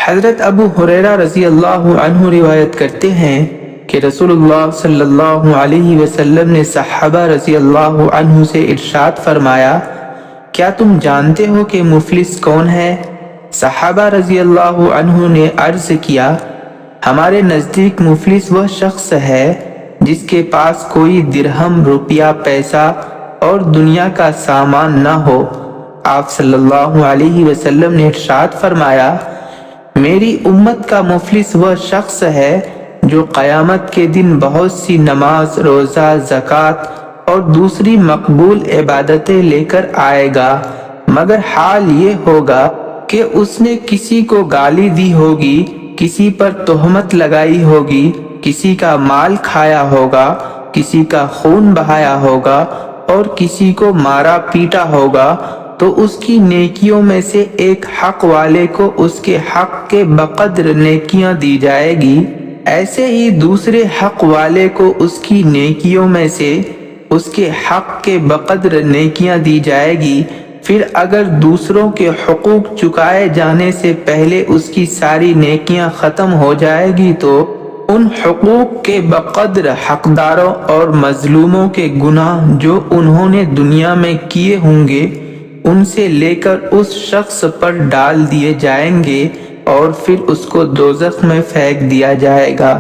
حضرت ابو ہریرہ رضی اللہ عنہ روایت کرتے ہیں کہ رسول اللہ صلی اللہ علیہ وسلم نے صحابہ رضی اللہ عنہ سے ارشاد فرمایا، کیا تم جانتے ہو کہ مفلس کون ہے؟ صحابہ رضی اللہ عنہ نے عرض کیا، ہمارے نزدیک مفلس وہ شخص ہے جس کے پاس کوئی درہم، روپیہ، پیسہ اور دنیا کا سامان نہ ہو۔ آپ صلی اللہ علیہ وسلم نے ارشاد فرمایا، میری امت کا مفلس وہ شخص ہے جو قیامت کے دن بہت سی نماز، روزہ، زکوٰۃ اور دوسری مقبول عبادتیں لے کر آئے گا، مگر حال یہ ہوگا کہ اس نے کسی کو گالی دی ہوگی، کسی پر تہمت لگائی ہوگی، کسی کا مال کھایا ہوگا، کسی کا خون بہایا ہوگا اور کسی کو مارا پیٹا ہوگا، تو اس کی نیکیوں میں سے ایک حق والے کو اس کے حق کے بقدر نیکیاں دی جائے گی، ایسے ہی دوسرے حق والے کو اس کی نیکیوں میں سے اس کے حق کے بقدر نیکیاں دی جائے گی۔ پھر اگر دوسروں کے حقوق چکائے جانے سے پہلے اس کی ساری نیکیاں ختم ہو جائے گی تو ان حقوق کے بقدر حقداروں اور مظلوموں کے گناہ جو انہوں نے دنیا میں کیے ہوں گے ان سے لے کر اس شخص پر ڈال دیے جائیں گے اور پھر اس کو دوزخ میں پھینک دیا جائے گا۔